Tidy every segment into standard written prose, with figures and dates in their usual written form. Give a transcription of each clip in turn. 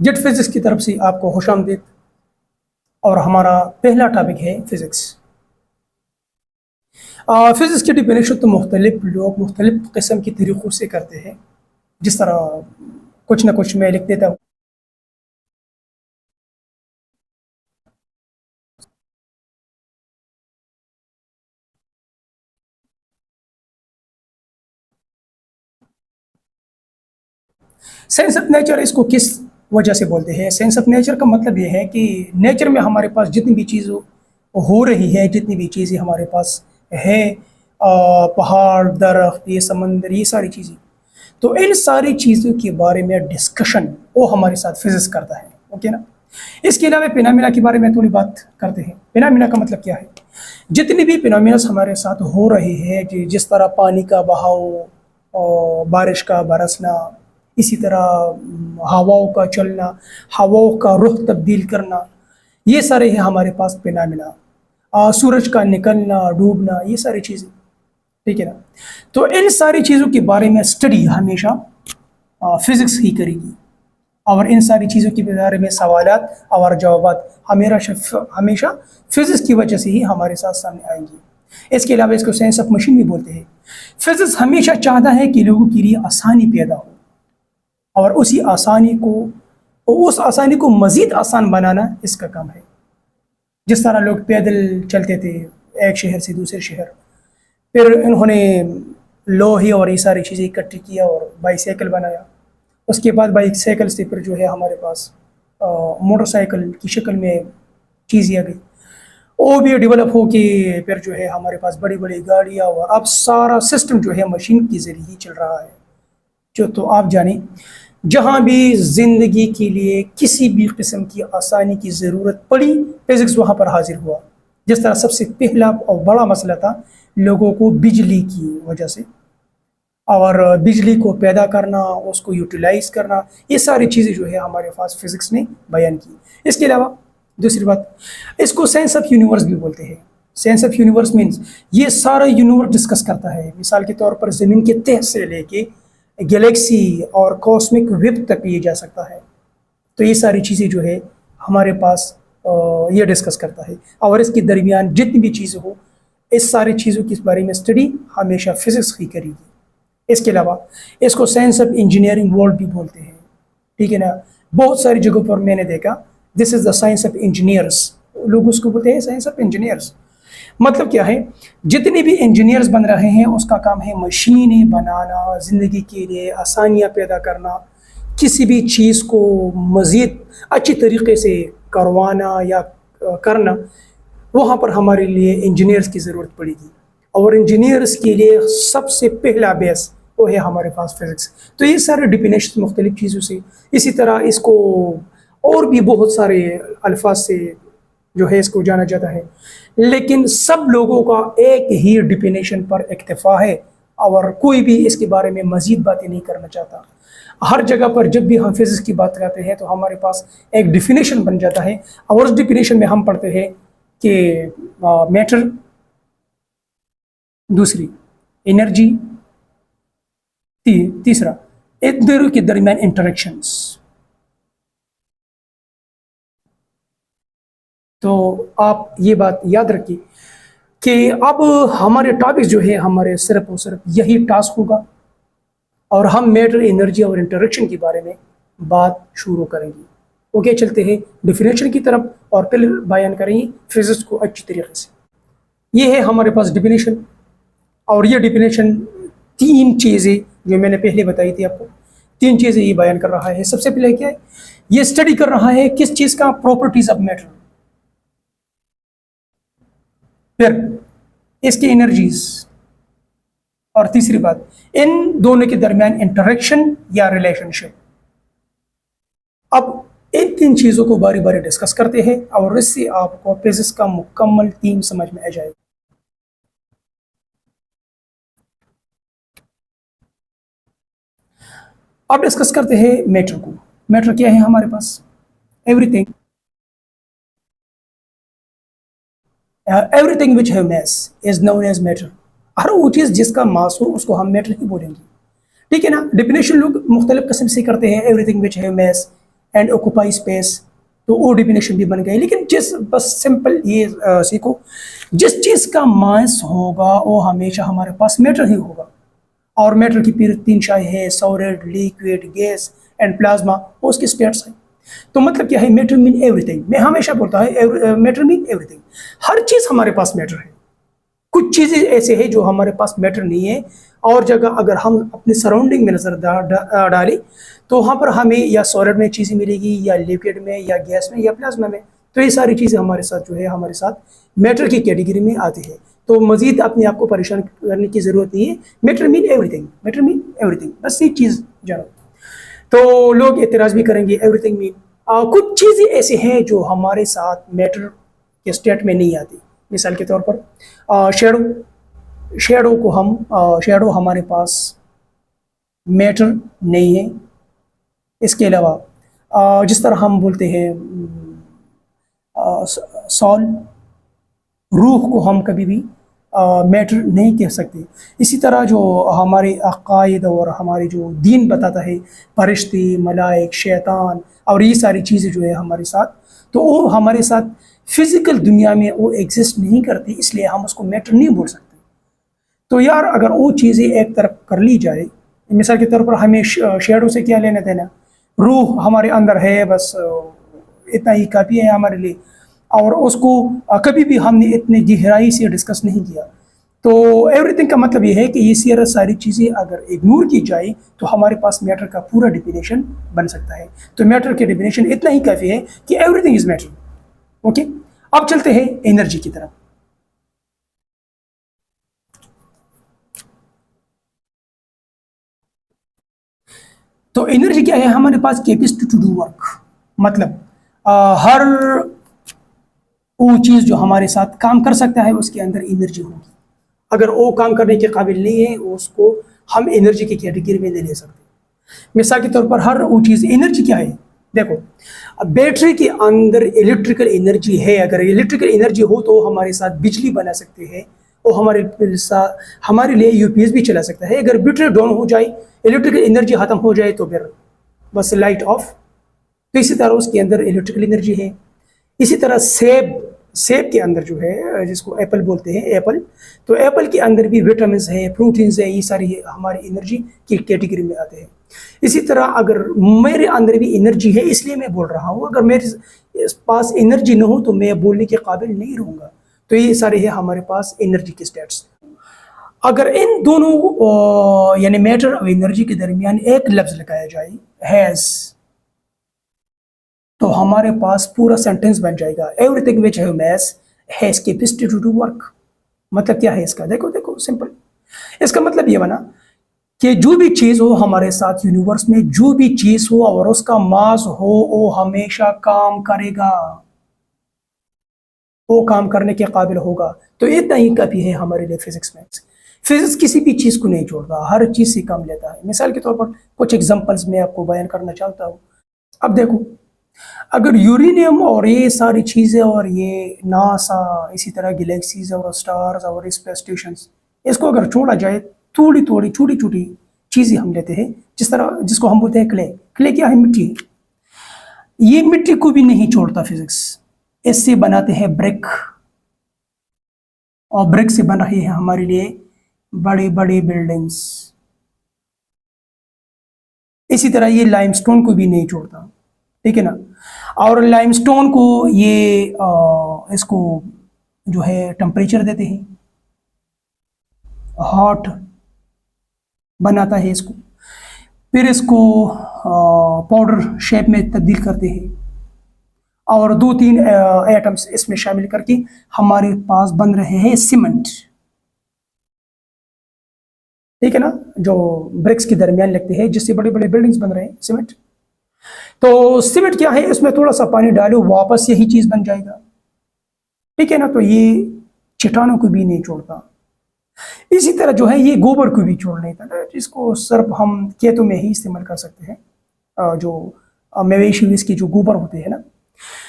Jet physics की तरफ से आपको खुशामदीद। और हमारा पहला टॉपिक है फिजिक्स। फिजिक्स की डिफिनेशन तो मुख्तलिफ लोग मुख्तलिफ किस्म के तरीक़ों से करते हैं। जिस तरह कुछ ना कुछ मैं लिख देता हूँ। साइंस ऑफ नेचर इसको किस वजह से बोलते हैं? साइंस ऑफ नेचर का मतलब ये है कि नेचर में हमारे पास जितनी भी चीज़ हो रही है, जितनी भी चीज़ें हमारे पास है, पहाड़, दरख्त, ये समंदर, ये सारी चीज़ें, तो इन सारी चीज़ों के बारे में डिस्कशन वो हमारे साथ फिजिक्स करता है। ओके ना। इसके अलावा फिनोमेना के बारे में थोड़ी बात करते हैं। फिनोमेना का मतलब क्या है? जितनी भी फिनोमेना हमारे साथ हो रहे हैं, जिस तरह पानी का बहाव और बारिश का बरसना, इसी तरह हवाओं का चलना, हवाओं का रुख तब्दील करना, ये सारे हैं हमारे पास फिनोमेना। सूरज का निकलना, डूबना, ये सारी चीज़ें, ठीक है ना। तो इन सारी चीज़ों के बारे में स्टडी हमेशा फिजिक्स ही करेगी, और इन सारी चीज़ों के बारे में सवालात और जवाबात हमेशा फिजिक्स की वजह से ही हमारे साथ सामने आएंगी। इसके अलावा इसको साइंस ऑफ मशीन भी बोलते हैं। फिजिक्स हमेशा चाहता है कि लोगों के लिए आसानी पैदा हो, और उस आसानी को मज़ीद आसान बनाना इसका काम है। जिस तरह लोग पैदल चलते थे एक शहर से दूसरे शहर, फिर इन्होंने लोहे और ये सारी चीज़ें इकट्ठी किया और बाईसाइकिल बनाया। उसके बाद बाईसाइकिल से फिर जो है हमारे पास मोटरसाइकिल की शक्ल में चीज़ें आ गई, वो भी डेवलप हो के फिर जो है हमारे पास बड़ी बड़ी गाड़ियाँ, और अब सारा सिस्टम जो है मशीन के ज़रिए ही चल रहा है। जो तो आप जाने, जहाँ भी ज़िंदगी के लिए किसी भी किस्म की आसानी की ज़रूरत पड़ी, फिज़िक्स वहाँ पर हाजिर हुआ। जिस तरह सबसे पहला और बड़ा मसला था लोगों को बिजली की वजह से, और बिजली को पैदा करना, उसको यूटिलाइज़ करना, ये सारी चीज़ें जो है हमारे पास फिज़िक्स ने बयान की। इसके अलावा दूसरी बात, इसको साइंस ऑफ यूनिवर्स भी बोलते हैं। साइंस ऑफ यूनिवर्स मीन्स ये सारा यूनिवर्स डिस्कस करता है। मिसाल के तौर पर ज़मीन के तह से लेके गैलेक्सी और कॉस्मिक वेब तक ये जा सकता है। तो ये सारी चीज़ें जो है हमारे पास ये डिस्कस करता है, और इसके दरमियान जितनी भी चीज़ें हो, इस सारी चीज़ों के बारे में स्टडी हमेशा फिज़िक्स ही करेगी। इसके अलावा इसको साइंस ऑफ इंजीनियरिंग वर्ल्ड भी बोलते हैं, ठीक है ना। बहुत सारी जगहों पर मैंने देखा this is the science of engineers, लोग उसको बोलते हैं साइंस ऑफ इंजीनियर्स। मतलब क्या है? जितने भी इंजीनियर्स बन रहे हैं उसका काम है मशीनें बनाना, ज़िंदगी के लिए आसानियाँ पैदा करना, किसी भी चीज़ को मज़ीद अच्छी तरीके से करवाना या करना, वहाँ पर हमारे लिए इंजीनियर्स की ज़रूरत पड़ेगी। और इंजीनियर्स के लिए सबसे पहला बेस वो है हमारे पास फिज़िक्स। तो ये सारे डिफिनेशन मुख्तलिफ चीज़ों से, इसी तरह इसको और भी बहुत सारे अल्फाज से जो है इसको जाना जाता है, लेकिन सब लोगों का एक ही डिफिनेशन पर इक्तफा है, और कोई भी इसके बारे में मज़ीद बातें नहीं करना चाहता। हर जगह पर जब भी हम फिज़िक्स की बात करते हैं तो हमारे पास एक डिफिनेशन बन जाता है, और उस डिफिनेशन में हम पढ़ते हैं कि मैटर, दूसरी एनर्जी, तीसरा इन दोनों के दरमियान इंटरेक्शंस। तो आप ये बात याद रखिए कि अब हमारे टॉपिक्स जो है हमारे सिर्फ और सिर्फ यही टास्क होगा, और हम मैटर, एनर्जी और इंटरेक्शन के बारे में बात शुरू करेंगे। ओके, चलते हैं डिफिनेशन की तरफ, और फिर बयान करेंगे फिजिक्स को अच्छी तरीके से। ये है हमारे पास डिफिनेशन, और ये डिफिनेशन तीन चीज़ें जो मैंने पहले बताई थी आपको, तीन चीज़ें ये बयान कर रहा है। सबसे पहले क्या है? ये स्टडी कर रहा है किस चीज़ का? Properties of matter. फिर इसकी एनर्जीज, और तीसरी बात इन दोनों के दरमियान इंटरेक्शन या रिलेशनशिप। अब इन तीन चीज़ों को बारी बारी डिस्कस करते हैं, और इससे आपको फिजिक्स का मुकम्मल थीम समझ में आ जाएगा। अब डिस्कस करते हैं मैटर को। मैटर क्या है हमारे पास? Everything, everything which have mass is known as matter. हर वो चीज़ जिसका मास हो उसको हम मैटर ही बोलेंगे, ठीक है ना। डिफिनेशन लोग मुख्तलिफ किस्म से करते हैं। Everything which have mass and occupy space, तो वो डिफिनेशन भी बन गई। लेकिन जिस बस सिंपल ये सीखो, जिस चीज़ का मास होगा वो हमेशा हमारे पास मैटर ही होगा। और मैटर की फिर तीन शाही है, solid, liquid, gas and plasma, वो उसके स्टेट्स हैं। तो मतलब क्या है, मैटर मीन एवरीथिंग। मैं हमेशा बोलता हूँ मैटर मीन एवरीथिंग, हर चीज़ हमारे पास मैटर है। कुछ चीज़ें ऐसे हैं जो हमारे पास मैटर नहीं है, और जगह अगर हम अपने सराउंडिंग में नज़र डालें तो वहाँ पर हमें या सॉलिड में चीज़ें मिलेगी, या लिक्विड में, या गैस में, या प्लाज्मा में। तो ये सारी चीज़ें हमारे साथ जो है हमारे साथ मैटर की कैटेगरी में आती है। तो मज़ीद अपने आप को परेशान करने की ज़रूरत नहीं है। Matter mean everything, matter mean everything, बस ये चीज़ जानो। तो लोग एतराज़ भी करेंगे एवरीथिंग मीन, कुछ चीज़ें ऐसे हैं जो हमारे साथ मैटर के स्टेट में नहीं आती। मिसाल के तौर पर शेडो, शेडो हमारे पास मैटर नहीं है। इसके अलावा जिस तरह हम बोलते हैं सॉल, रूह को हम कभी भी मैटर नहीं कह सकते। इसी तरह जो हमारे अक़ायद और हमारे जो दीन बताता है, फरिश्ते, मलाइक, शैतान और ये सारी चीज़ें जो है हमारे साथ, तो वो हमारे साथ फिज़िकल दुनिया में वो एग्जिस्ट नहीं करती, इसलिए हम उसको मैटर नहीं बोल सकते। तो यार अगर वो चीज़ें एक तरफ कर ली जाए, मिसाल के तौर पर हमें शेडो से क्या लेना देना, रूह हमारे अंदर है, बस इतना ही काफ़ी है हमारे लिए, और उसको कभी भी हमने इतनी गहराई से डिस्कस नहीं किया। तो एवरीथिंग का मतलब ये है कि ये सारी चीज़ें अगर इग्नोर की जाए तो हमारे पास मैटर का पूरा डिफिनेशन बन सकता है। तो मैटर के डिफिनेशन इतना ही काफ़ी है कि एवरीथिंग इज मैटर। ओके, अब चलते हैं एनर्जी की तरफ। तो एनर्जी क्या है, हमारे पास कैपेसिटी टू डू वर्क, मतलब हर वो चीज़ जो हमारे साथ काम कर सकता है उसके अंदर एनर्जी होगी। अगर वो काम करने के काबिल नहीं है उसको हम एनर्जी की कैटेगरी में नहीं ले सकते। मिसाल के तौर पर हर वो चीज़, एनर्जी क्या है, देखो अब बैटरी के अंदर इलेक्ट्रिकल एनर्जी है। अगर इलेक्ट्रिकल एनर्जी हो तो हमारे साथ बिजली बना सकते हैं, वो हमारे लिए यूपीएस भी चला सकता है। अगर बैटरी डाउन हो जाए, इलेक्ट्रिकल एनर्जी ख़त्म हो जाए तो फिर बस लाइट ऑफ। तो इसी तरह उसके अंदर इलेक्ट्रिकल एनर्जी है। इसी तरह सेब के अंदर जो है, जिसको एप्पल बोलते हैं, एप्पल, तो एप्पल के अंदर भी विटामिन है, प्रोटीन्स है, ये सारी हमारी एनर्जी की कैटेगरी में आते हैं। इसी तरह अगर मेरे अंदर भी एनर्जी है, इसलिए मैं बोल रहा हूँ। अगर मेरे पास एनर्जी न हो तो मैं बोलने के काबिल नहीं रहूँगा। तो ये सारे है हमारे पास एनर्जी के स्टेट्स। अगर इन दोनों यानी मैटर और एनर्जी के दरमियान एक लफ्ज़ लगाया जाए, हैज़, तो हमारे पास पूरा सेंटेंस बन जाएगा, everything which has capacity to do work. मतलब क्या है इसका, देखो देखो सिंपल। इसका मतलब ये बना कि जो भी चीज़ हो हमारे साथ यूनिवर्स में, जो भी चीज़ हो और उसका मास हो, वो हमेशा काम करेगा, वो काम करने के काबिल होगा। तो इतना ही काफ़ी है हमारे लिए फिजिक्स में। फिजिक्स किसी भी चीज़ को नहीं छोड़ता, हर चीज़ से काम लेता है। मिसाल के तौर पर कुछ एग्जांपल्स मैं आपको बयान करना चाहता हूँ। अब देखो, अगर यूरेनियम और ये सारी चीज़ें और ये नासा, इसी तरह गैलेक्सीज और स्टार्स और स्पेस स्टेशन, इसको अगर छोड़ा जाए, थोड़ी थोड़ी छोटी छोटी चीज़ें हम लेते हैं, जिस तरह जिसको हम बोलते हैं क्ले। क्ले क्या है, मिट्टी है। ये मिट्टी को भी नहीं छोड़ता फिजिक्स। इससे बनाते हैं ब्रिक, और ब्रिक से बन रही है हमारे लिए बड़े बड़े बिल्डिंग्स। इसी तरह ये लाइमस्टोन को भी नहीं छोड़ता, ठीक है ना। और लाइमस्टोन को ये इसको जो है टेम्परेचर देते हैं, हॉट बनाता है इसको, फिर इसको पाउडर शेप में तब्दील करते हैं, और दो तीन एटम्स इसमें शामिल करके हमारे पास बन रहे हैं सीमेंट, ठीक है ना, जो ब्रिक्स के दरमियान लगते हैं, जिससे बड़े बड़े बिल्डिंग्स बन रहे हैं, सीमेंट। तो सीमेंट क्या है, इसमें थोड़ा सा पानी डालो, वापस यही चीज़ बन जाएगा, ठीक है ना। तो ये चट्टानों को भी नहीं छोड़ता। इसी तरह जो है ये गोबर को भी छोड़ नहीं पाता, जिसको सिर्फ हम खेतों में ही इस्तेमाल कर सकते हैं, जो मवेशी इसके जो गोबर होते हैं ना।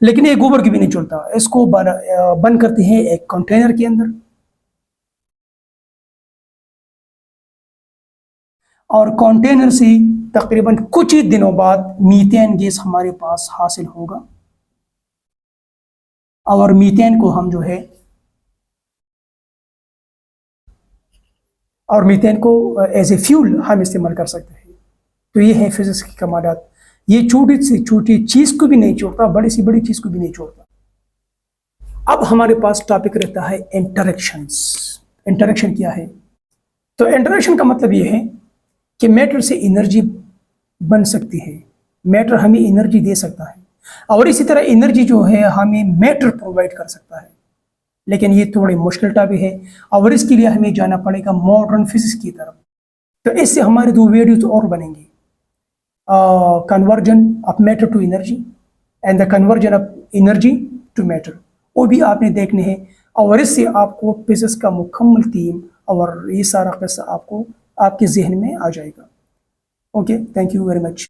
लेकिन ये गोबर की भी नहीं छोड़ता, इसको बंद करते हैं एक कंटेनर के अंदर, और कंटेनर से तकरीबन कुछ ही दिनों बाद मीथेन गैस हमारे पास हासिल होगा और मीथेन को हम जो है और मीथेन को एज ए फ्यूल हम इस्तेमाल कर सकते हैं। तो ये है फिजिक्स की कमालात। ये छोटी से छोटी चीज़ को भी नहीं छोड़ता, बड़ी सी बड़ी चीज़ को भी नहीं छोड़ता। अब हमारे पास टॉपिक रहता है इंटरेक्शंस। इंटरेक्शन क्या है? तो इंटरेक्शन का मतलब ये है कि मैटर से एनर्जी बन सकती है, मैटर हमें एनर्जी दे सकता है और इसी तरह एनर्जी जो है हमें मैटर प्रोवाइड कर सकता है। लेकिन ये थोड़ी मुश्किल टॉपिक है और इसके लिए हमें जाना पड़ेगा मॉडर्न फिजिक्स की तरफ। तो इससे हमारे 2 वीडियोज और बनेंगे, conversion of matter to energy and the conversion of energy to matter, वो भी आपने देखने हैं और इससे आपको फिजिक्स का मुकम्मल थीम और ये सारा किस्सा आपको आपके जहन में आ जाएगा। Okay, thank you very much.